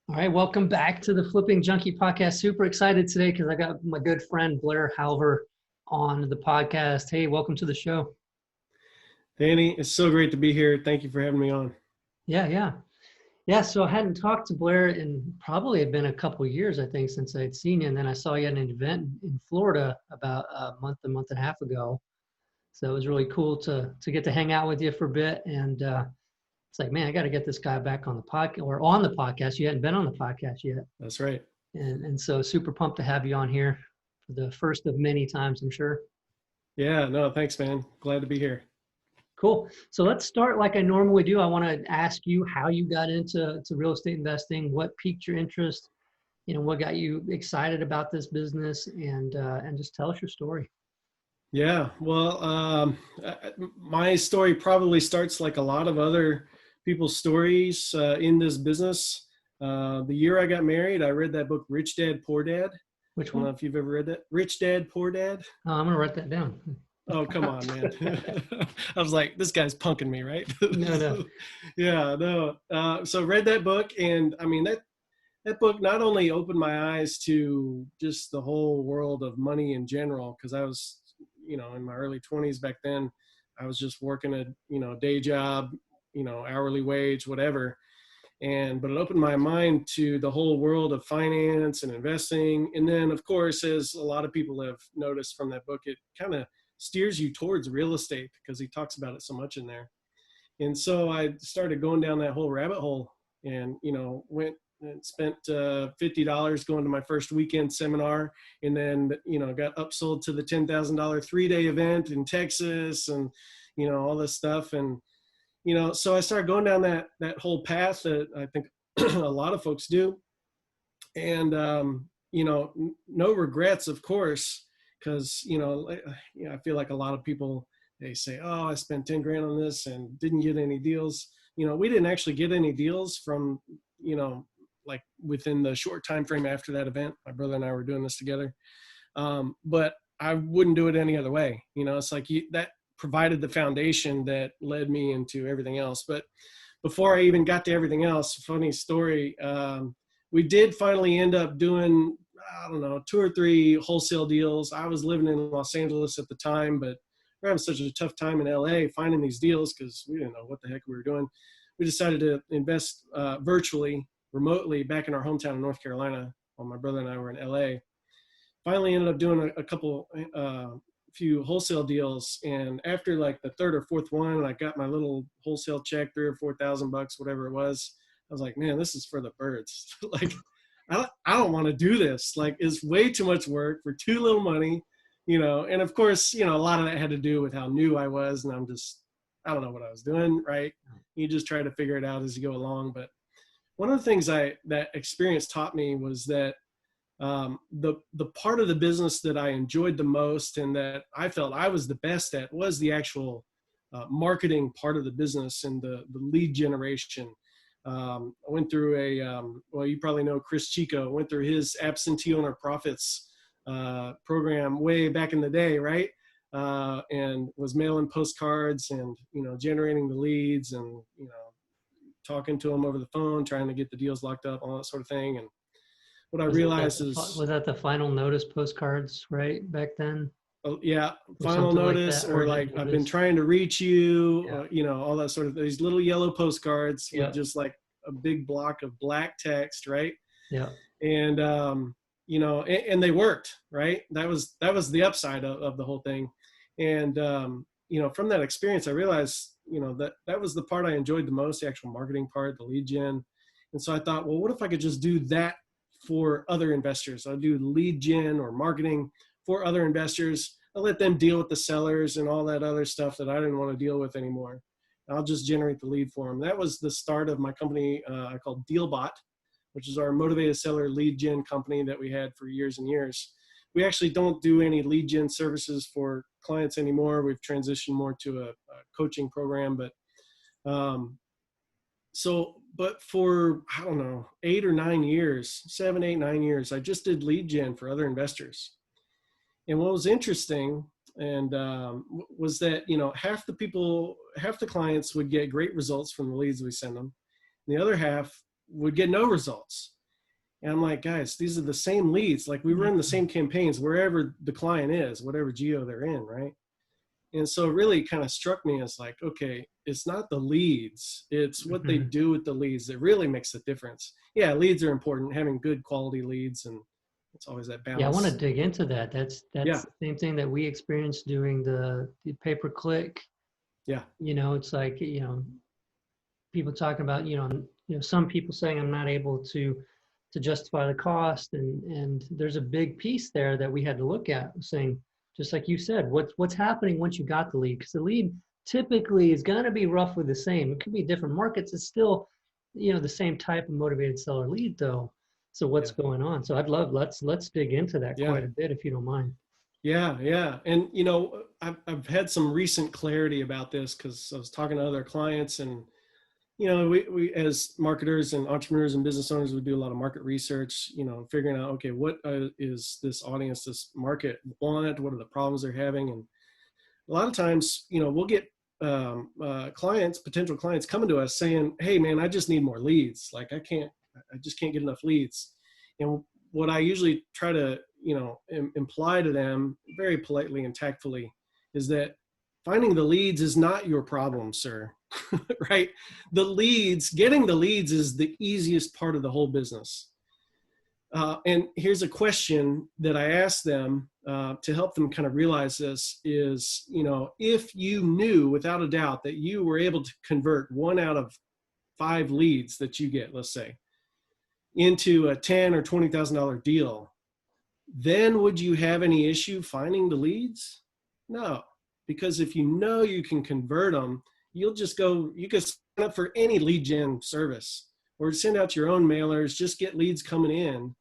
All right, welcome back to the Flipping Junkie podcast. Super excited today because I got my good friend Blair Halver on the podcast. Hey, welcome to the show. Danny, it's so great to be here. Thank you for having me on. Yeah. So I hadn't talked to Blair in probably had been a couple of years, I think, since I'd seen you. And then I saw you at an event in Florida about a month and a half ago. So it was really cool to get to hang out with you for a bit. And it's like, man, I got to get this guy back on the podcast or on the podcast. You hadn't been on the podcast yet. That's right. And so super pumped to have you on here for the first of many times, I'm sure. Yeah, no, thanks, man. Glad to be here. Cool. So let's start like I normally do. I want to ask you how you got into real estate investing, what piqued your interest, what got you excited about this business, and just tell us your story. Yeah, well, my story probably starts like a lot of other people's stories in this business. The year I got married, I read that book, Rich Dad, Poor Dad. Which I don't one? know if you've ever read that. Rich Dad, Poor Dad. Oh, I'm going to write that down. Oh, come on, man. I was like, this guy's punking me, right? No. Yeah, no. So read that book, and I mean, that book not only opened my eyes to just the whole world of money in general, because I was, in my early 20s back then. I was just working a, day job, hourly wage, whatever. But it opened my mind to the whole world of finance and investing. And then, of course, as a lot of people have noticed from that book, it kind of steers you towards real estate because he talks about it so much in there. And so I started going down that whole rabbit hole and, went and spent $50 going to my first weekend seminar, and then, got upsold to the $10,000 3-day event in Texas and, all this stuff. And, so I started going down that whole path that I think a lot of folks do. And, no regrets, of course, because, I feel like a lot of people, they say, oh, I spent 10 grand on this and didn't get any deals. We didn't actually get any deals from, like within the short time frame after that event. My brother and I were doing this together. But I wouldn't do it any other way. It's like that provided the foundation that led me into everything else. But before I even got to everything else, funny story, we did finally end up doing, I don't know, 2 or 3 wholesale deals. I was living in Los Angeles at the time, but we're having such a tough time in LA finding these deals because we didn't know what the heck we were doing. We decided to invest virtually, remotely back in our hometown in North Carolina while my brother and I were in LA. Finally ended up doing a few wholesale deals. And after like the 3rd or 4th one, I got my little wholesale check, $3,000 or $4,000, whatever it was. I was like, man, this is for the birds. Like, I don't want to do this. Like, it's way too much work for too little money, and of course, a lot of that had to do with how new I was. And I don't know what I was doing. Right. You just try to figure it out as you go along. But one of the things that experience taught me was that the part of the business that I enjoyed the most and that I felt I was the best at was the actual marketing part of the business and the lead generation. I went through well, you probably know Chris Chico, went through his absentee owner profits program way back in the day, right? And was mailing postcards and, generating the leads and, talking to them over the phone, trying to get the deals locked up, all that sort of thing. And what I realized was that the final notice postcards, right, back then? Yeah, final notice, like or like I've been trying to reach you, all that sort of these little yellow postcards with just like a big block of black text, right? Yeah. And and they worked, right? That was the upside of the whole thing. And from that experience, I realized that was the part I enjoyed the most, the actual marketing part, the lead gen. And so I thought, well, what if I could just do that for other investors? I'll do lead gen or marketing for other investors. I'll let them deal with the sellers and all that other stuff that I didn't want to deal with anymore. I'll just generate the lead for them. That was the start of my company I called Dealbot, which is our motivated seller lead gen company that we had for years and years. We actually don't do any lead gen services for clients anymore. We've transitioned more to a coaching program, but for, I don't know, 8 or 9 years, 7, 8, 9 years, I just did lead gen for other investors. And what was interesting was that, half the clients would get great results from the leads we send them. And the other half would get no results. And I'm like, guys, these are the same leads. Like we run the same campaigns wherever the client is, whatever geo they're in, right? And so it really kind of struck me as like, okay, it's not the leads, it's what they do with the leads that really makes the difference. Yeah, leads are important, having good quality leads, and it's always that Yeah, I want to balance. dig into that. That's Yeah, the same thing that we experienced doing the pay-per-click. yeah, It's like, people talking about, some people saying I'm not able to justify the cost, and there's a big piece there that we had to look at, saying, just like you said, what's happening once you got the lead? Because the lead typically is going to be roughly the same. It could be different markets. It's still, the same type of motivated seller lead though. So what's yeah, going on? So I'd love, let's dig into that yeah, quite a bit if you don't mind. yeah, yeah. And I've had some recent clarity about this because I was talking to other clients, and we as marketers and entrepreneurs and business owners, we do a lot of market research, figuring out, okay, what is this audience, this market want? What are the problems they're having? And a lot of times, we'll get potential clients coming to us saying, hey man, I just need more leads. Like I just can't get enough leads. And what I usually try to, imply to them very politely and tactfully is that finding the leads is not your problem, sir. Right? Getting the leads is the easiest part of the whole business. And here's a question that I asked them to help them kind of realize this is, if you knew without a doubt that you were able to convert 1 out of 5 leads that you get, let's say, into a $10,000 or $20,000 deal, then would you have any issue finding the leads? No, because if you know you can convert them, you can sign up for any lead gen service or send out your own mailers, just get leads coming in.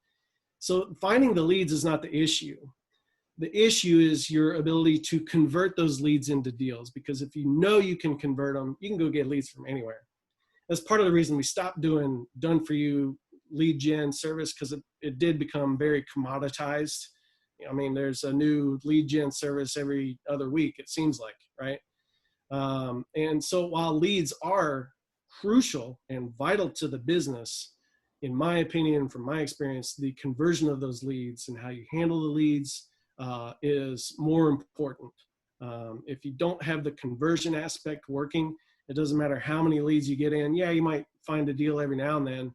So finding the leads is not the issue. The issue is your ability to convert those leads into deals, because if you know you can convert them, you can go get leads from anywhere. That's part of the reason we stopped doing done for you lead gen service, because it did become very commoditized. I mean, there's a new lead gen service every other week, it seems like, right? And so while leads are crucial and vital to the business, in my opinion, from my experience, the conversion of those leads and how you handle the leads is more important. If you don't have the conversion aspect working, it doesn't matter how many leads you get in. Yeah, you might find a deal every now and then,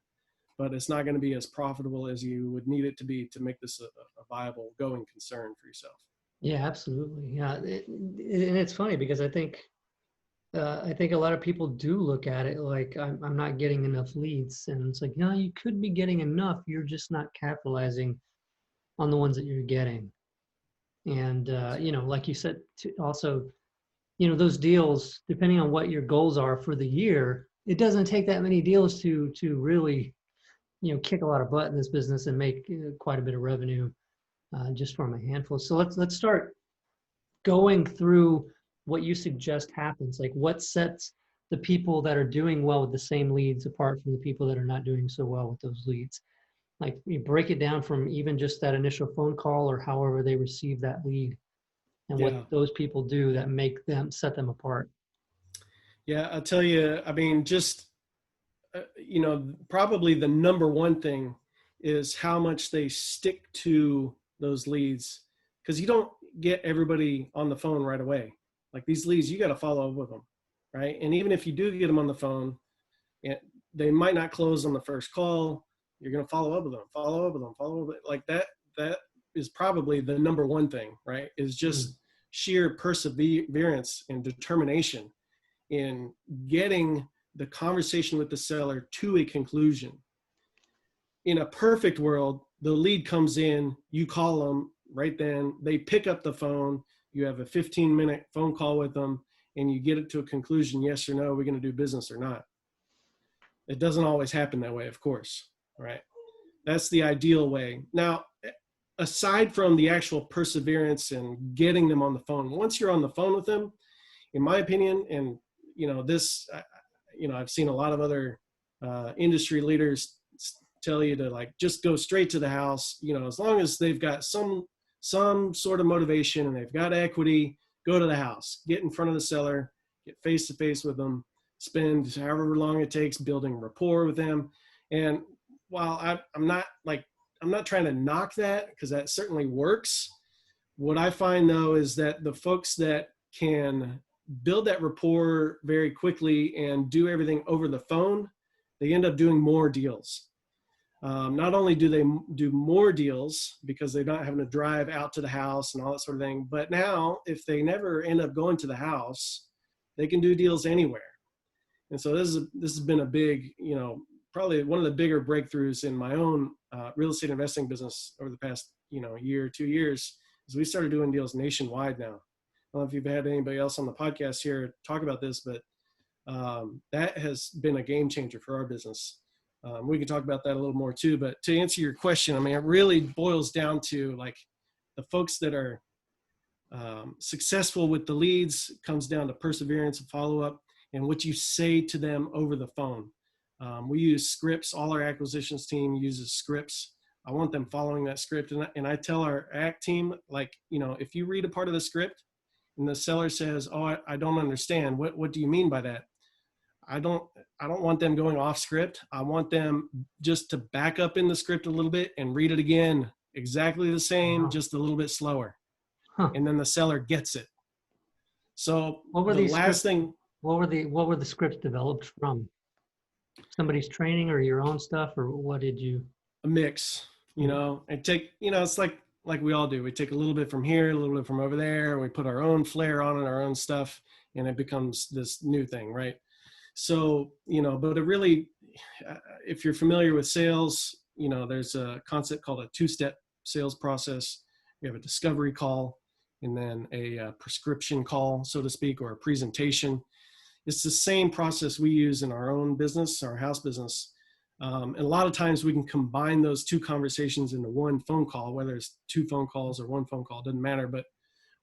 but it's not going to be as profitable as you would need it to be to make this a viable going concern for yourself. Yeah, absolutely. Yeah, and it's funny because I think a lot of people do look at it like I'm not getting enough leads, and it's like, no, you could be getting enough. You're just not capitalizing on the ones that you're getting. And like you said, also, those deals, depending on what your goals are for the year, it doesn't take that many deals to really, kick a lot of butt in this business and make quite a bit of revenue just from a handful. So let's start going through what you suggest happens. Like, what sets the people that are doing well with the same leads apart from the people that are not doing so well with those leads? Like, you break it down from even just that initial phone call or however they receive that lead, and what Yeah. those people do that make them set them apart. Yeah. I'll tell you, I mean, just, probably the number one thing is how much they stick to those leads, because you don't get everybody on the phone right away. Like these leads, you got to follow up with them, right? And even if you do get them on the phone, they might not close on the first call. You're going to follow up with them, follow up with them, follow up with them. Like that is probably the number one thing, right? Is just sheer perseverance and determination in getting the conversation with the seller to a conclusion. In a perfect world, the lead comes in, you call them right then, they pick up the phone, you have a 15-minute phone call with them, and you get it to a conclusion, yes or no, we're going to do business or not. It doesn't always happen that way, of course, right? That's the ideal way. Now, aside from the actual perseverance and getting them on the phone, once you're on the phone with them, in my opinion, and I've seen a lot of other industry leaders tell you to like just go straight to the house. As long as they've got some sort of motivation and they've got equity, go to the house, get in front of the seller, get face to face with them, spend however long it takes building rapport with them. And while I'm not trying to knock that, because that certainly works. What I find though is that the folks that can build that rapport very quickly and do everything over the phone, they end up doing more deals. Not only do they do more deals because they're not having to drive out to the house and all that sort of thing, but now if they never end up going to the house, they can do deals anywhere. And so this has been a big, probably one of the bigger breakthroughs in my own real estate investing business over the past, year, 2 years, is we started doing deals nationwide now. I don't know if you've had anybody else on the podcast here talk about this, but that has been a game changer for our business. We can talk about that a little more too, but to answer your question, I mean, it really boils down to like the folks that are successful with the leads. Comes down to perseverance and follow-up and what you say to them over the phone. We use scripts. All our acquisitions team uses scripts. I want them following that script. And I tell our act team, like, if you read a part of the script and the seller says, oh, I don't understand. What do you mean by that? I don't want them going off script. I want them just to back up in the script a little bit and read it again, exactly the same, just a little bit slower. And then the seller gets it. So what were the these last scripts, thing, what were the scripts developed from? Somebody's training or your own stuff, or what did you? a mix, and take, it's like we all do. We take a little bit from here, a little bit from over there, and we put our own flair on it, our own stuff, and it becomes this new thing, right? So, but it really, if you're familiar with sales, there's a concept called a two-step sales process. We have a discovery call and then a prescription call, so to speak, or a presentation. It's the same process we use in our own business, our house business. And a lot of times we can combine those two conversations into one phone call, whether it's 2 phone calls or 1 phone call, doesn't matter, but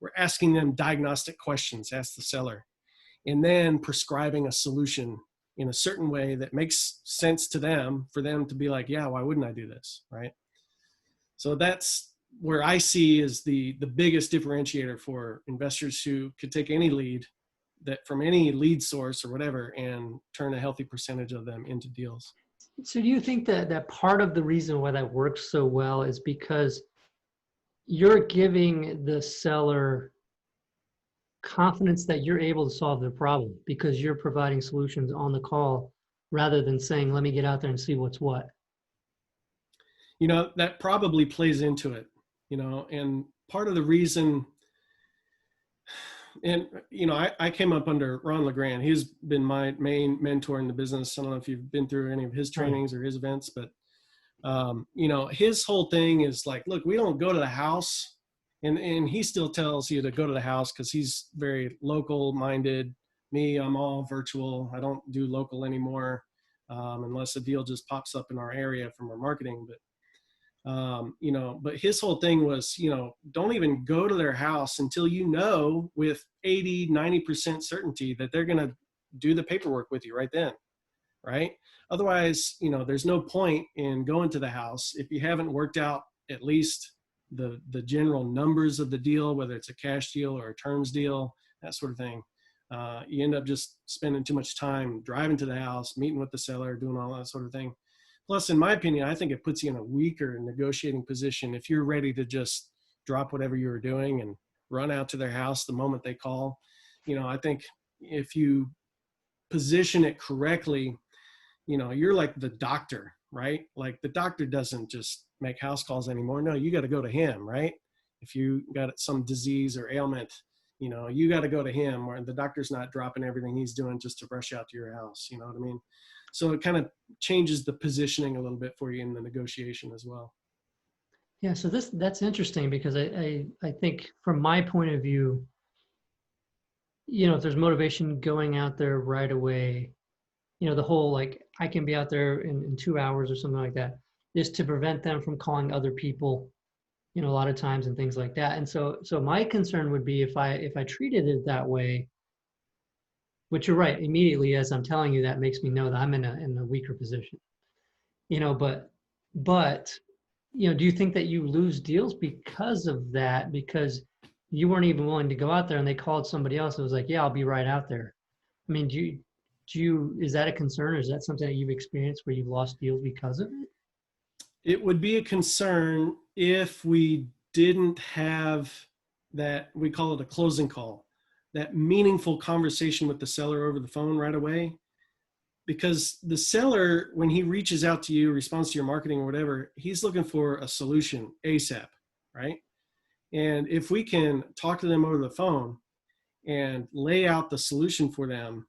we're asking them diagnostic questions, ask the seller, and then prescribing a solution in a certain way that makes sense to them, for them to be like, yeah, why wouldn't I do this, right? So that's where I see is the biggest differentiator for investors who could take any lead that from any lead source or whatever and turn a healthy percentage of them into deals. So do you think that part of the reason why that works so well is because you're giving the seller confidence that you're able to solve their problem because you're providing solutions on the call rather than saying, let me get out there and see what's what? That probably plays into it, and part of the reason, and, I came up under Ron LeGrand. He's been my main mentor in the business. I don't know if you've been through any of his trainings or his events, but, his whole thing is like, look, we don't go to the house. And he still tells you to go to the house because he's very local minded. Me, I'm all virtual. I don't do local anymore unless a deal just pops up in our area from our marketing. But his whole thing was, don't even go to their house until with 80, 90% certainty that they're going to do the paperwork with you right then, right? Otherwise, there's no point in going to the house if you haven't worked out at least the general numbers of the deal, whether it's a cash deal or a terms deal, that sort of thing. You end up just spending too much time driving to the house, meeting with the seller, doing all that sort of thing. Plus, in my opinion, I think it puts you in a weaker negotiating position if you're ready to just drop whatever you were doing and run out to their house the moment they call. I think if you position it correctly, you're like the doctor, right? Like the doctor doesn't just make house calls anymore. No, you got to go to him, right? If you got some disease or ailment, you got to go to him, where the doctor's not dropping everything he's doing just to rush out to your house. You know what I mean? So it kind of changes the positioning a little bit for you in the negotiation as well. Yeah, so that's interesting because I think from my point of view, if there's motivation going out there right away, the whole like I can be out there in 2 hours or something like that, is to prevent them from calling other people, a lot of times and things like that. And so my concern would be if I treated it that way, which you're right, immediately as I'm telling you, that makes me know that I'm in a weaker position, but do you think that you lose deals because of that? Because you weren't even willing to go out there and they called somebody else that was like, yeah, I'll be right out there. I mean, is that a concern, or is that something that you've experienced where you've lost deals because of it? It would be a concern if we didn't have that, we call it a closing call, that meaningful conversation with the seller over the phone right away. Because the seller, when he reaches out to you, responds to your marketing or whatever, he's looking for a solution ASAP, right? And if we can talk to them over the phone and lay out the solution for them,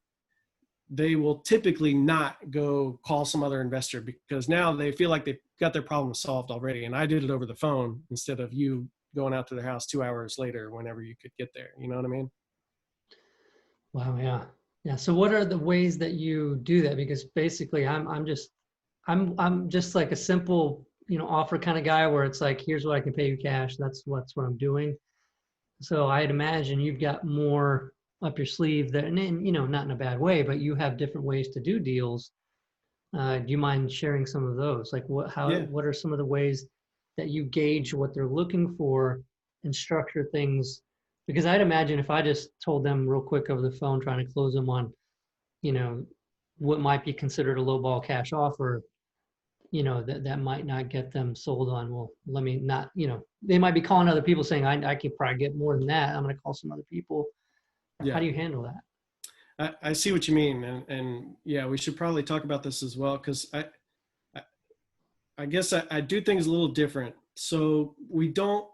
they will typically not go call some other investor, because now they feel like they've got their problem solved already. And I did it over the phone instead of you going out to their house 2 hours later, whenever you could get there. You know what I mean? Wow, yeah. Yeah. So what are the ways that you do that? Because basically I'm just like a simple, offer kind of guy where it's like, here's what I can pay you cash. That's what I'm doing. So I'd imagine you've got more up your sleeve that, and not in a bad way, but you have different ways to do deals. Do you mind sharing some of those? Like Yeah. what are some of the ways that you gauge what they're looking for and structure things? Because I'd imagine if I just told them real quick over the phone, trying to close them on, you know, what might be considered a lowball cash offer, that might not get them sold on. Well, let me not, they might be calling other people saying, I could probably get more than that. I'm going to call some other people. How Yeah. do you handle that? I see what you mean. And yeah, we should probably talk about this as well. Cause I, I guess I do things a little different. So we don't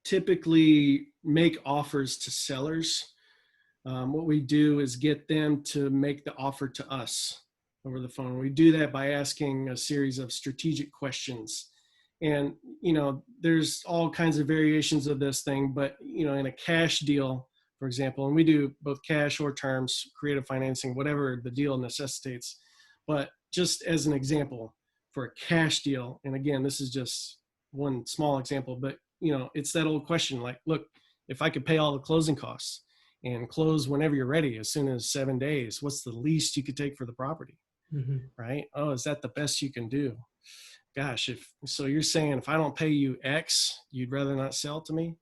typically make offers to sellers. What we do is get them to make the offer to us over the phone. We do that by asking a series of strategic questions. And, there's all kinds of variations of this thing, but, in a cash deal, for example, and we do both cash or terms, creative financing, whatever the deal necessitates. But just as an example, for a cash deal, and again, this is just one small example, but, it's that old question, like, look, if I could pay all the closing costs and close whenever you're ready, as soon as 7 days, what's the least you could take for the property? Mm-hmm. Right? Oh, is that the best you can do? Gosh, so you're saying if I don't pay you X, you'd rather not sell to me?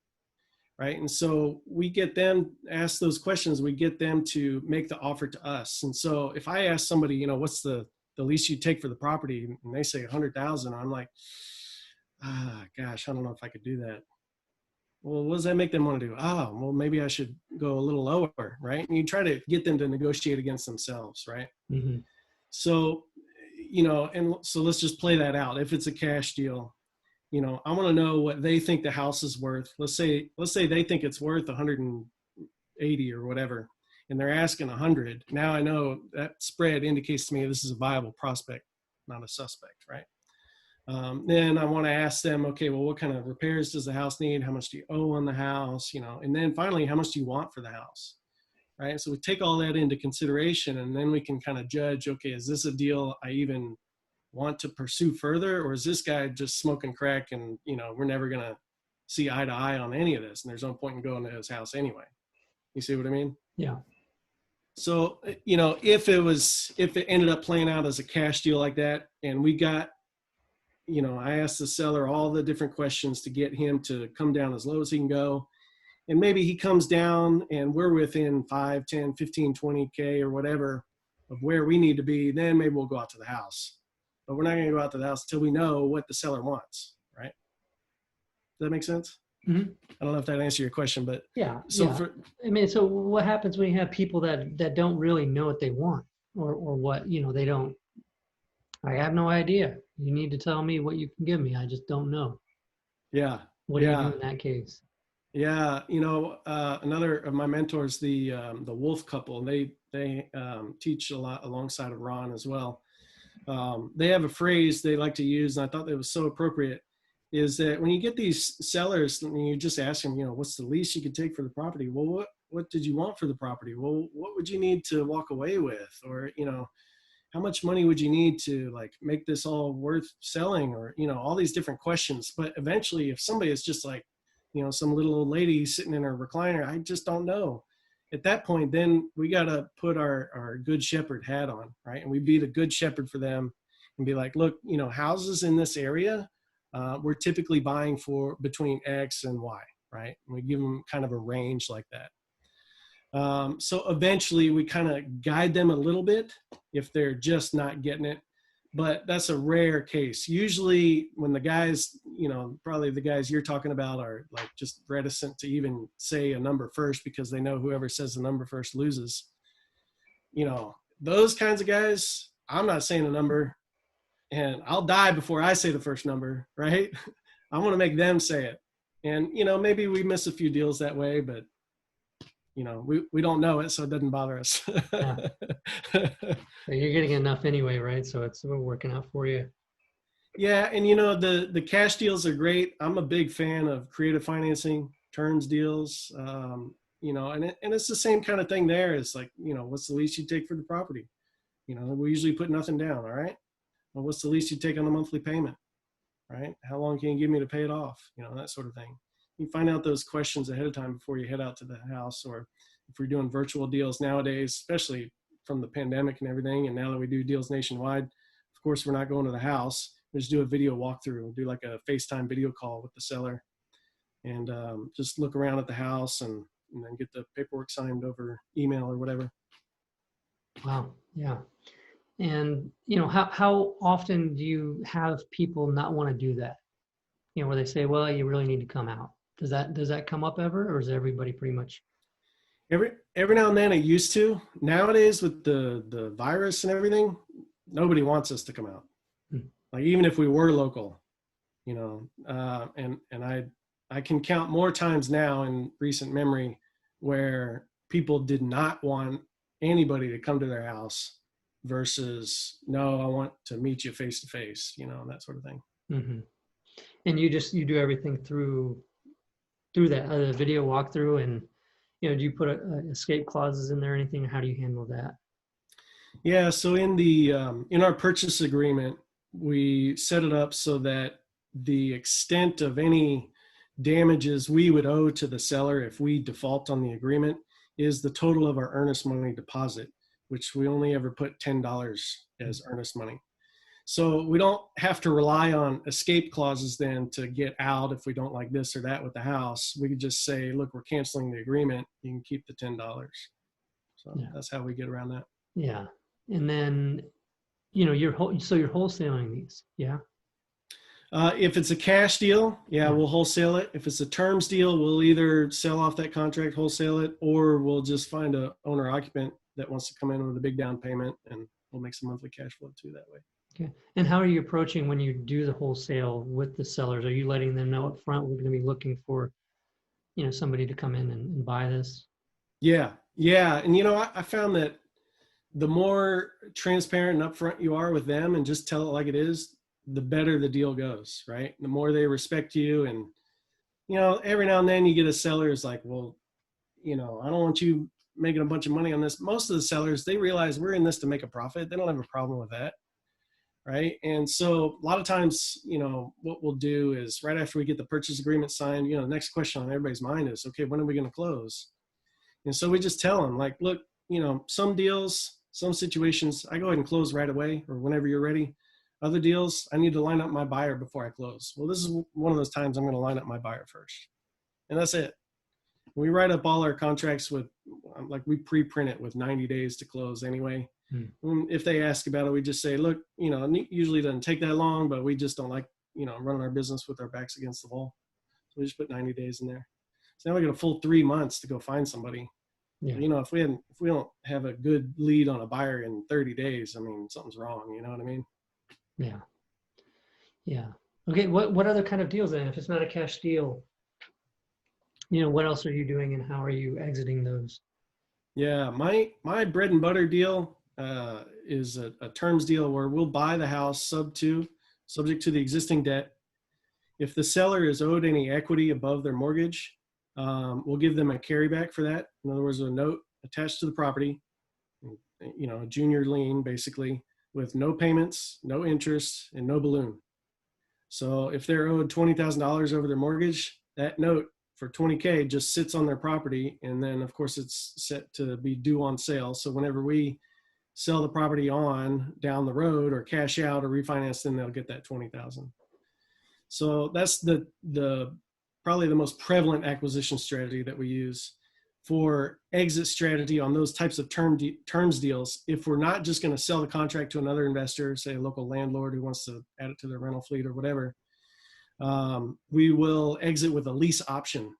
Right? And so we get them ask those questions, we get them to make the offer to us. And so if I ask somebody, what's the least you take for the property, and they say 100,000, I'm like, gosh, I don't know if I could do that. Well, what does that make them want to do? Oh, well, maybe I should go a little lower, right? And you try to get them to negotiate against themselves, right? Mm-hmm. So, and so let's just play that out. If it's a cash deal, I want to know what they think the house is worth. Let's say they think it's worth 180 or whatever, and they're asking 100. Now I know that spread indicates to me this is a viable prospect, not a suspect, right? Then I want to ask them, okay, well, what kind of repairs does the house need? How much do you owe on the house? And then finally, how much do you want for the house? Right. So we take all that into consideration, and then we can kind of judge, okay, is this a deal I even want to pursue further? Or is this guy just smoking crack and, we're never going to see eye to eye on any of this, and there's no point in going to his house anyway. You see what I mean? Yeah. So, if it ended up playing out as a cash deal like that, and we got, I asked the seller all the different questions to get him to come down as low as he can go. And maybe he comes down and we're within 5, 10, 15, 20K or whatever of where we need to be, then maybe we'll go out to the house. But we're not going to go out to the house until we know what the seller wants, right? Does that make sense? Mm-hmm. I don't know if that answered your question, but Yeah. so yeah. So what happens when you have people that don't really know what they want, or what, they don't, I have no idea. You need to tell me what you can give me. I just don't know. yeah. What do you do in that case? Yeah, another of my mentors, the Wolf couple, they teach a lot alongside of Ron as well. They have a phrase they like to use, and I thought that was so appropriate, is that when you get these sellers and you just ask them, what's the least you could take for the property? Well, what did you want for the property? Well, what would you need to walk away with? Or, how much money would you need to like make this all worth selling? Or, all these different questions. But eventually, if somebody is just like, some little old lady sitting in her recliner, I just don't know. At that point, then we got to put our good shepherd hat on, right? And we be the good shepherd for them and be like, look, houses in this area, we're typically buying for between X and Y, right? And we give them kind of a range like that. So eventually we kind of guide them a little bit if they're just not getting it. but that's a rare case. Usually when the guys, probably the guys you're talking about are like just reticent to even say a number first because they know whoever says the number first loses. Those kinds of guys, I'm not saying a number, and I'll die before I say the first number, right? I want to make them say it. And, maybe we miss a few deals that way, but we don't know it, so it doesn't bother us. Yeah. You're getting enough anyway, right? So we're working out for you. Yeah, and the cash deals are great. I'm a big fan of creative financing, terms deals, and it's the same kind of thing there. It's like, what's the least you take for the property? We usually put nothing down, all right? Well, what's the least you take on the monthly payment, right? How long can you give me to pay it off? That sort of thing. You find out those questions ahead of time before you head out to the house, or if we're doing virtual deals nowadays, especially from the pandemic and everything, and now that we do deals nationwide, of course, we're not going to the house. We just do a video walkthrough. We'll do like a FaceTime video call with the seller and just look around at the house and then get the paperwork signed over email or whatever. Wow. Yeah. And, how often do you have people not want to do that? Where they say, well, you really need to come out. Does that come up ever, or is everybody pretty much? Every now and then it used to. Nowadays with the virus and everything, nobody wants us to come out. Like even if we were local, and I can count more times now in recent memory where people did not want anybody to come to their house versus, no, I want to meet you face to face, that sort of thing. Mm-hmm. And you do everything through that video walkthrough, and do you put escape clauses in there or anything? Or how do you handle that? Yeah, so in our purchase agreement, we set it up so that the extent of any damages we would owe to the seller if we default on the agreement is the total of our earnest money deposit, which we only ever put $10 as earnest money. So we don't have to rely on escape clauses then to get out if we don't like this or that with the house. We could just say, look, we're canceling the agreement. You can keep the $10. So yeah, that's how we get around that. Yeah. And then, you're wholesaling these. Yeah. If it's a cash deal, we'll wholesale it. If it's a terms deal, we'll either sell off that contract, wholesale it, or we'll just find a owner occupant that wants to come in with a big down payment, and we'll make some monthly cash flow too that way. Okay. And how are you approaching when you do the wholesale with the sellers? Are you letting them know up front we're going to be looking for, somebody to come in and buy this? Yeah. And I found that the more transparent and upfront you are with them and just tell it like it is, the better the deal goes, right? The more they respect you. And, every now and then you get a seller who's like, well, I don't want you making a bunch of money on this. Most of the sellers, they realize we're in this to make a profit. They don't have a problem with that. Right. And so a lot of times, what we'll do is right after we get the purchase agreement signed, the next question on everybody's mind is, okay, when are we going to close? And so we just tell them like, look, some deals, some situations, I go ahead and close right away or whenever you're ready. Other deals, I need to line up my buyer before I close. Well, this is one of those times I'm going to line up my buyer first. And that's it. We write up all our contracts with, like we pre-print it with 90 days to close anyway. If they ask about it, we just say, look, it usually doesn't take that long, but we just don't like, running our business with our backs against the wall. So we just put 90 days in there. So now we got a full 3 months to go find somebody. Yeah. If we don't have a good lead on a buyer in 30 days, I mean, something's wrong. You know what I mean? Yeah. Yeah. Okay. What other kind of deals then? If it's not a cash deal, what else are you doing and how are you exiting those? Yeah. My bread and butter deal is a terms deal where we'll buy the house subject to the existing debt. If the seller is owed any equity above their mortgage, we'll give them a carryback for that. In other words, a note attached to the property, a junior lien basically, with no payments, no interest, and no balloon. So if they're owed $20,000 over their mortgage, that note for $20K just sits on their property. And then of course it's set to be due on sale. So whenever we sell the property on down the road or cash out or refinance, then they'll get that $20,000. So that's the probably the most prevalent acquisition strategy that we use. for exit strategy on those types of terms deals, if we're not just going to sell the contract to another investor, say a local landlord who wants to add it to their rental fleet or whatever, we will exit with a lease option.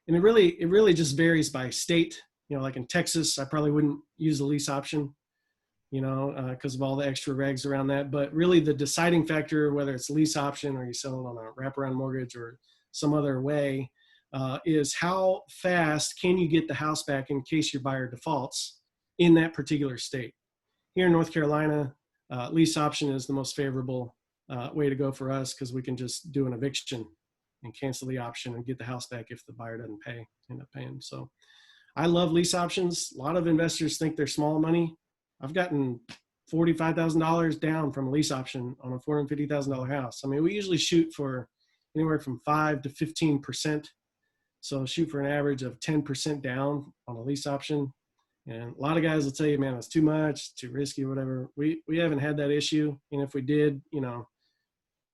And it really just varies by state. Like in Texas, I probably wouldn't use the lease option, because of all the extra regs around that. But really the deciding factor, whether it's lease option or you sell it on a wraparound mortgage or some other way, is how fast can you get the house back in case your buyer defaults in that particular state. Here in North Carolina, lease option is the most favorable way to go for us, because we can just do an eviction and cancel the option and get the house back if the buyer doesn't end up paying. So I love lease options. A lot of investors think they're small money. I've gotten $45,000 down from a lease option on a $450,000 house. I mean, we usually shoot for anywhere from 5 to 15%. So shoot for an average of 10% down on a lease option. And a lot of guys will tell you, man, it's too much, too risky, whatever. We haven't had that issue. And if we did,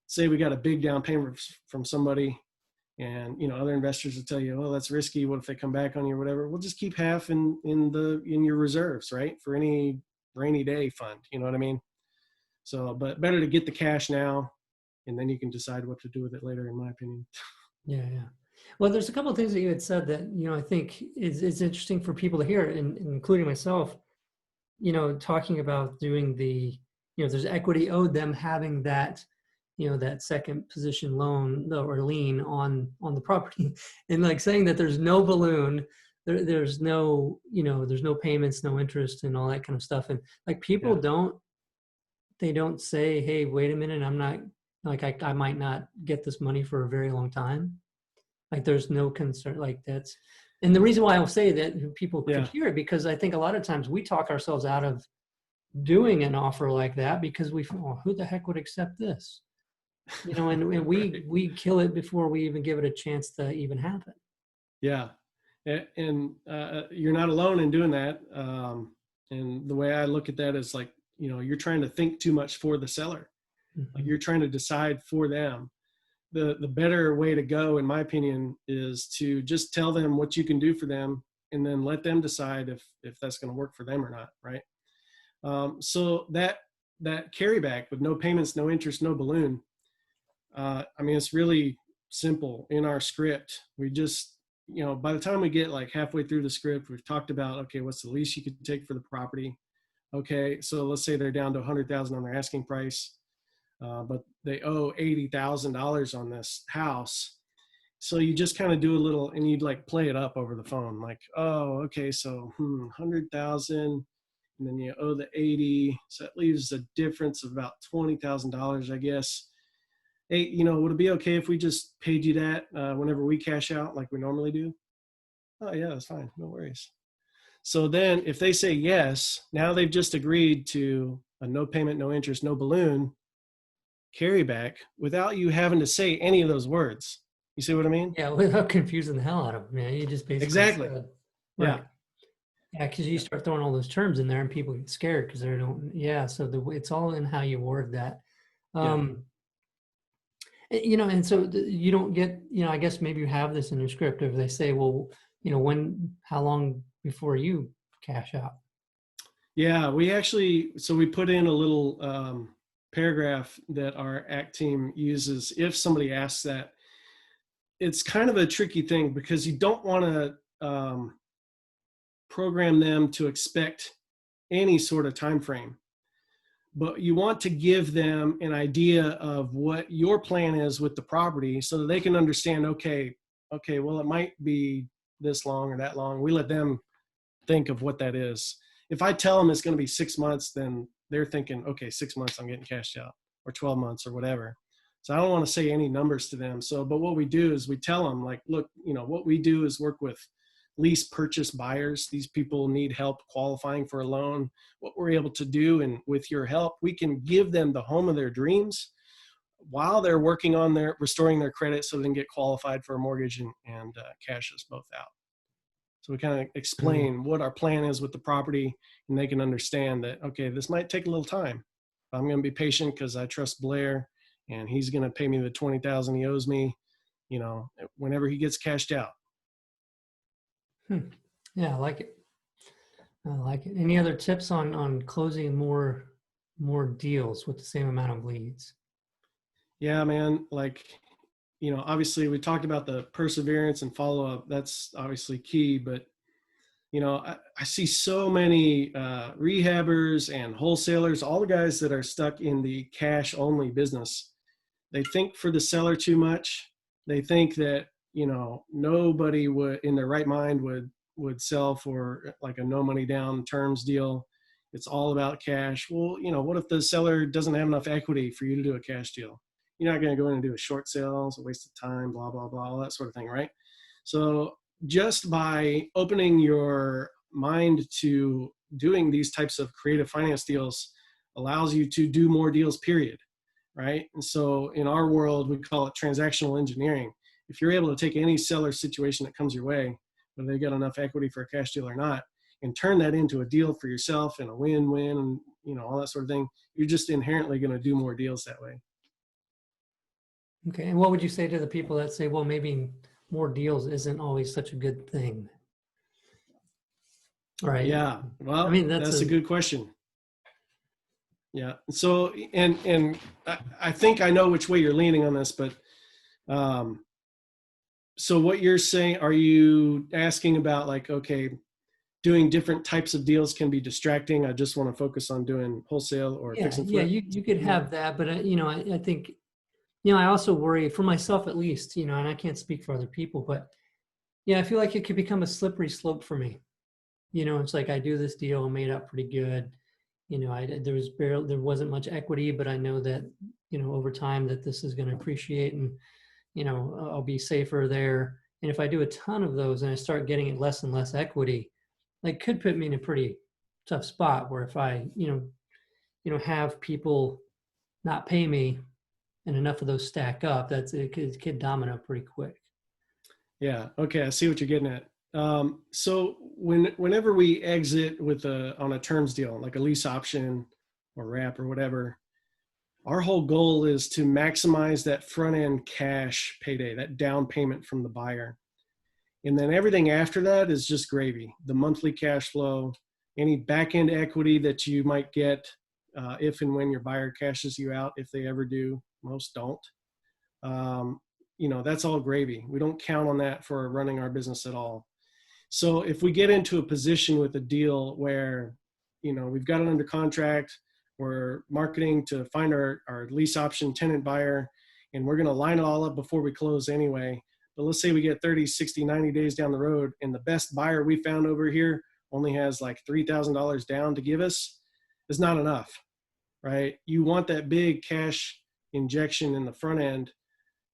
say we got a big down payment from somebody, and other investors will tell you, oh, that's risky. What if they come back on you or whatever? We'll just keep half in your reserves, right? For any rainy day fund, you know what I mean? So, but better to get the cash now, and then you can decide what to do with it later, in my opinion. Yeah. Well, there's a couple of things that you had said that, I think is interesting for people to hear, including myself, talking about doing there's equity owed them having that, that second position loan or lien on the property, and like saying that there's no balloon, there's no, there's no payments, no interest, and all that kind of stuff. And like people don't say, hey, wait a minute, I'm not, like I might not get this money for a very long time. Like there's no concern like that's, and the reason why I'll say that people can hear it, because I think a lot of times we talk ourselves out of doing an offer like that because we feel, oh, who the heck would accept this? And we kill it before we even give it a chance to even happen. Yeah. And you're not alone in doing that. And the way I look at that is like, you're trying to think too much for the seller. Mm-hmm. Like you're trying to decide for them. The better way to go, in my opinion, is to just tell them what you can do for them, and then let them decide if that's going to work for them or not, right? So that carryback with no payments, no interest, no balloon, I mean, it's really simple in our script. We just, by the time we get like halfway through the script, we've talked about, okay, what's the least you could take for the property? Okay, so let's say they're down to $100,000 on their asking price. But they owe $80,000 on this house. So you just kind of do a little, and you'd like play it up over the phone. Like, oh, okay, so 100,000, and then you owe the 80. So that leaves a difference of about $20,000, I guess. Hey, would it be okay if we just paid you that whenever we cash out like we normally do? Oh yeah, that's fine. No worries. So then if they say yes, now they've just agreed to a no payment, no interest, no balloon carryback without you having to say any of those words. You see what I mean? Yeah, without confusing the hell out of them. Yeah, you just basically exactly. Said, right. Yeah, because you start throwing all those terms in there, and people get scared because they don't. Yeah, so it's all in how you word that. And so you don't get. I guess maybe you have this in your script, if they say, well, how long before you cash out? Yeah, we put in a little paragraph that our ACT team uses if somebody asks that. It's kind of a tricky thing because you don't want to program them to expect any sort of time frame, but you want to give them an idea of what your plan is with the property so that they can understand, okay, well, it might be this long or that long. We let them think of what that is. If I tell them it's going to be 6 months, then they're thinking, okay, 6 months I'm getting cashed out, or 12 months or whatever. So I don't want to say any numbers to them. But what we do is we tell them, like, look, what we do is work with lease purchase buyers. These people need help qualifying for a loan. What we're able to do, and with your help, we can give them the home of their dreams while they're working on restoring their credit so they can get qualified for a mortgage and cash us both out. So we kind of explain what our plan is with the property, and they can understand that, okay, this might take a little time. I'm going to be patient because I trust Blair, and he's going to pay me the $20,000 he owes me, whenever he gets cashed out. Yeah, I like it. I like it. Any other tips on closing more deals with the same amount of leads? Yeah, man. Like, obviously we talked about the perseverance and follow up. That's obviously key, but I see so many rehabbers and wholesalers, all the guys that are stuck in the cash only business. They think for the seller too much. They think that, nobody would in their right mind would sell for like a no money down terms deal. It's all about cash. Well, what if the seller doesn't have enough equity for you to do a cash deal? You're not going to go in and do a short sale. It's a waste of time, blah, blah, blah, all that sort of thing, right? So just by opening your mind to doing these types of creative finance deals allows you to do more deals, period. Right. And so in our world, we call it transactional engineering. If you're able to take any seller situation that comes your way, whether they got enough equity for a cash deal or not, and turn that into a deal for yourself and a win-win and all that sort of thing, you're just inherently going to do more deals that way. Okay. And what would you say to the people that say, well, maybe more deals isn't always such a good thing? Right. Yeah. I Well, mean, that's a good question. Yeah. So, and I think I know which way you're leaning on this, but so what you're saying, are you asking about like, okay, doing different types of deals can be distracting. I just want to focus on doing wholesale or fix and yeah, flip. you could have that, but I think, I also worry for myself at least, and I can't speak for other people, but yeah, I feel like it could become a slippery slope for me. It's like I do this deal, made up pretty good. There wasn't much equity, but I know that, over time that this is going to appreciate and, I'll be safer there. And if I do a ton of those and I start getting it less and less equity, like could put me in a pretty tough spot where if I, have people not pay me and enough of those stack up, it could domino pretty quick. Yeah. Okay. I see what you're getting at. So whenever we exit on a terms deal, like a lease option or wrap or whatever, our whole goal is to maximize that front end cash payday, that down payment from the buyer. And then everything after that is just gravy. The monthly cash flow, any back end equity that you might get if and when your buyer cashes you out, if they ever do. Most don't. That's all gravy. We don't count on that for running our business at all. So if we get into a position with a deal where, we've got it under contract, we're marketing to find our lease option tenant buyer, and we're going to line it all up before we close anyway. But let's say we get 30, 60, 90 days down the road, and the best buyer we found over here only has like $3,000 down to give us, is not enough, right? You want that big cash injection in the front end.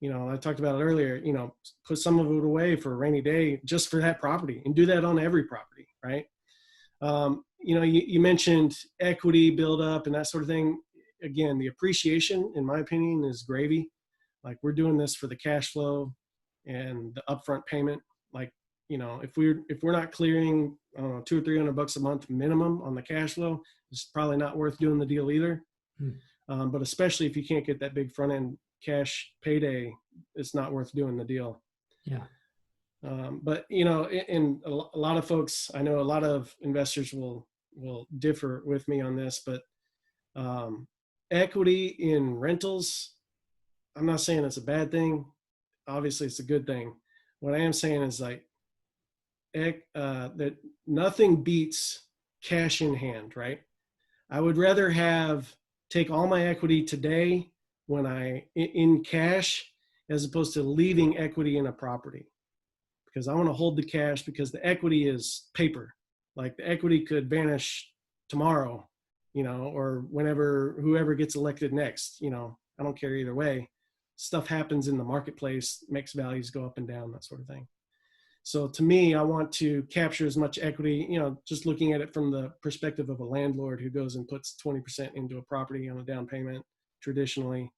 I talked about it earlier, put some of it away for a rainy day just for that property, and do that on every property, right? You mentioned equity build up and that sort of thing. Again, the appreciation, in my opinion, is gravy. Like we're doing this for the cash flow and the upfront payment. Like, if we're not clearing, I don't know, $200 or $300 a month minimum on the cash flow, it's probably not worth doing the deal either. But especially if you can't get that big front end cash payday, it's not worth doing the deal. Yeah. But in a lot of folks, I know a lot of investors will differ with me on this, but equity in rentals, I'm not saying it's a bad thing. Obviously, it's a good thing. What I am saying is like that nothing beats cash in hand, right? I would rather take all my equity today when in cash as opposed to leaving equity in a property, because I want to hold the cash, because the equity is paper. Like the equity could vanish tomorrow, or whenever whoever gets elected next, I don't care either way. Stuff happens in the marketplace, makes values go up and down, that sort of thing. So to me, I want to capture as much equity, just looking at it from the perspective of a landlord who goes and puts 20% into a property on a down payment traditionally.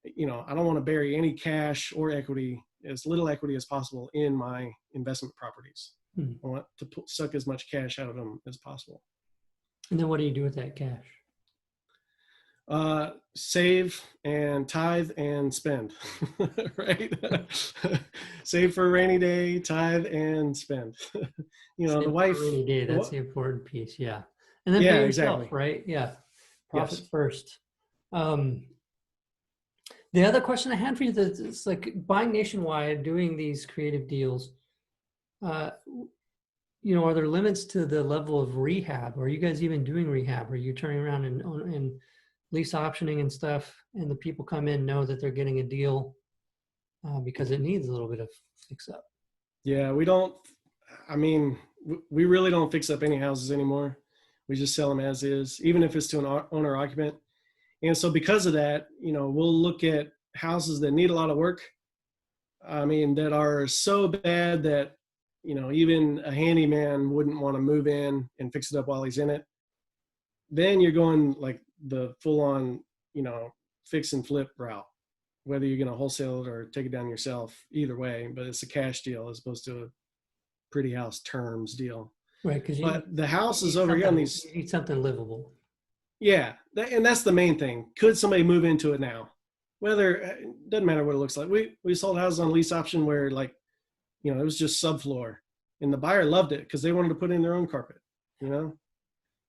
I don't want to bury any cash or equity, as little equity as possible, in my investment properties. I want to suck as much cash out of them as possible. And then what do you do with that cash? Save and tithe and spend, right? Save for a rainy day, tithe and spend. The Save for a wife, rainy day. the, That's the important piece. Yeah. And then pay yeah, yourself, exactly. right? Yeah. Profit Yes. first. Um, the other question I had for you that it's like buying nationwide, doing these creative deals. Uh, are there limits to the level of rehab? Are you guys even doing rehab? Are you turning around and lease optioning and stuff, and the people come in know that they're getting a deal because it needs a little bit of fix up? Yeah, we don't, I mean, we really don't fix up any houses anymore. We just sell them as is, even if it's to an owner occupant. And so because of that, we'll look at houses that need a lot of work. I mean, that are so bad that, even a handyman wouldn't want to move in and fix it up while he's in it. Then you're going like the full on, fix and flip route, whether you're going to wholesale it or take it down yourself, either way, but it's a cash deal as opposed to a pretty house terms deal. Right, because you But the houses need over here on something, these, you need something livable. yeah, and that's the main thing. Could somebody move into it now? Whether it doesn't matter what it looks like. We sold houses on lease option where like, it was just subfloor, and the buyer loved it because they wanted to put in their own carpet.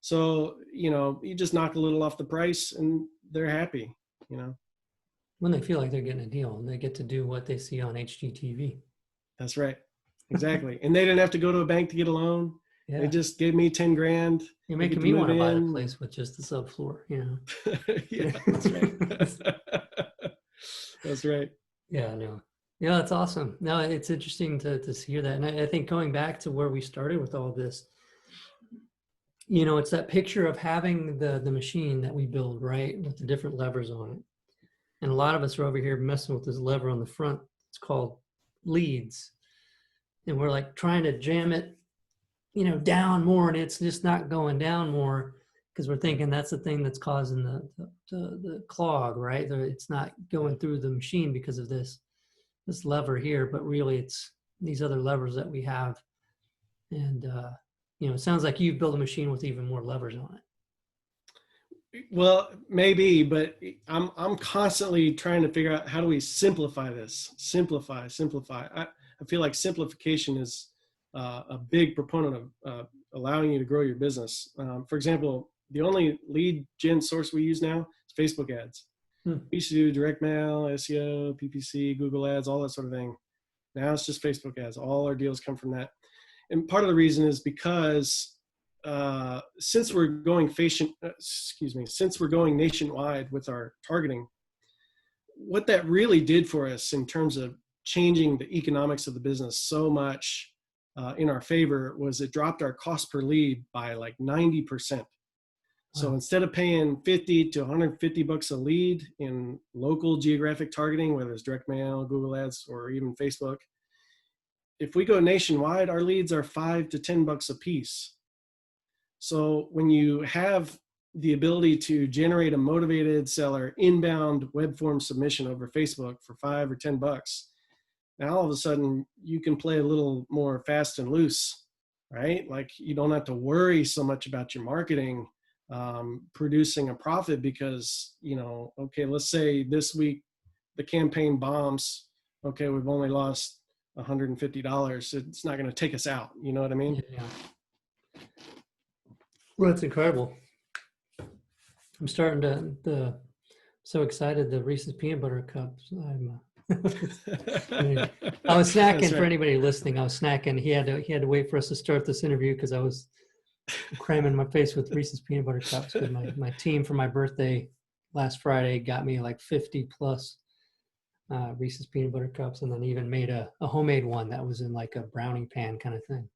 So you just knock a little off the price, and they're happy. When they feel like they're getting a deal and they get to do what they see on HGTV. That's right, exactly. And they didn't have to go to a bank to get a loan. Yeah, They just gave me 10 grand. you're They making get to me want move to buy the in. place with just the subfloor. Yeah, that's right. That's right. Yeah, no. Yeah, that's awesome. No, it's interesting to hear that. And I think going back to where we started with all this, it's that picture of having the machine that we build, right, with the different levers on it. And a lot of us are over here messing with this lever on the front. It's called leads. And we're like trying to jam it, down more, and it's just not going down more because we're thinking that's the thing that's causing the clog, right? It's not going through the machine because of this lever here, but really it's these other levers that we have. And it sounds like you've built a machine with even more levers on it. Well, maybe, but I'm constantly trying to figure out how do we simplify this? Simplify. I feel like simplification is a big proponent of allowing you to grow your business. For example, the only lead gen source we use now is Facebook ads. We used to do direct mail, SEO, PPC, Google ads, all that sort of thing. Now it's just Facebook ads. All our deals come from that. And part of the reason is because since we're going nationwide with our targeting, what that really did for us in terms of changing the economics of the business so much in our favor was it dropped our cost per lead by like 90%. So instead of paying 50 to 150 bucks a lead in local geographic targeting, whether it's direct mail, Google ads, or even Facebook, if we go nationwide, our leads are 5 to 10 bucks a piece. So when you have the ability to generate a motivated seller inbound web form submission over Facebook for 5 or 10 bucks, now all of a sudden you can play a little more fast and loose, right? Like you don't have to worry so much about your marketing producing a profit because, okay, let's say this week the campaign bombs. Okay, we've only lost $150. It's not going to take us out. You know what I mean? Yeah. Well, that's incredible. I'm starting so excited, the Reese's peanut butter cups. I was snacking. Right. For anybody listening, I was snacking. He had to wait for us to start this interview because I was cramming my face with Reese's peanut butter cups. Because my team for my birthday last Friday got me like 50 plus Reese's peanut butter cups, and then even made a homemade one that was in like a brownie pan kind of thing.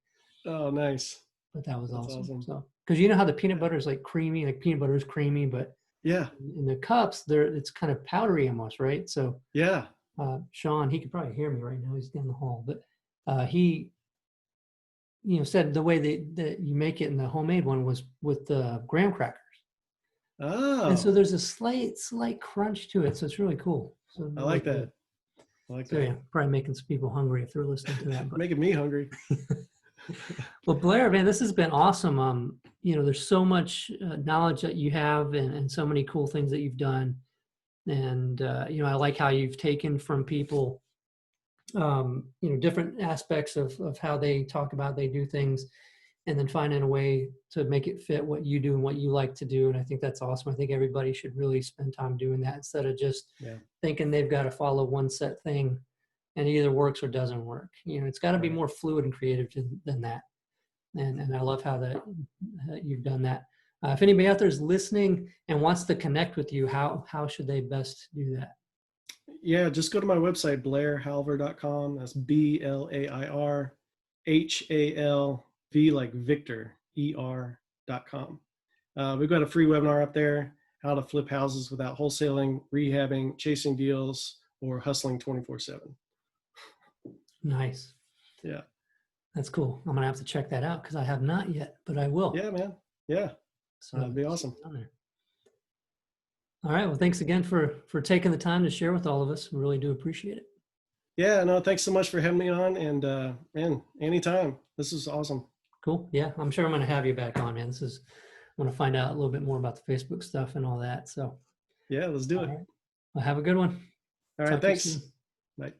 Oh, nice. But that was That's awesome. So, because you know how the peanut butter is like creamy, like peanut butter is creamy, but yeah, in the cups, it's kind of powdery almost, right? So yeah, Sean, he could probably hear me right now. He's down the hall, but he, said the way that you make it in the homemade one was with the graham crackers. Oh, and so there's a slight crunch to it, so it's really cool. So I like that. I like so that. yeah, probably making some people hungry if they're listening to that. But making me hungry. Well, Blair, man, this has been awesome. There's so much knowledge that you have and so many cool things that you've done. And, I like how you've taken from people, different aspects of how they talk about, they do things, and then finding a way to make it fit what you do and what you like to do. And I think that's awesome. I think everybody should really spend time doing that instead of just thinking they've got to follow one set thing and it either works or doesn't work. It's got to be more fluid and creative than that. And I love how that you've done that. If anybody out there is listening and wants to connect with you, how should they best do that? Yeah, just go to my website, blairhalver.com. That's BLAIRHALV like Victor, ER.com. We've got a free webinar up there, how to flip houses without wholesaling, rehabbing, chasing deals, or hustling 24/7. Nice. Yeah. That's cool. I'm going to have to check that out because I have not yet, but I will. Yeah, man. Yeah. So that'd be awesome. All right. Well, thanks again for taking the time to share with all of us. We really do appreciate it. Yeah, no, thanks so much for having me on. And man, anytime. This is awesome. Cool. Yeah, I'm sure I'm going to have you back on, man. I want to find out a little bit more about the Facebook stuff and all that. So yeah, let's do it. Right. Well, have a good one. All right. Thanks. Bye.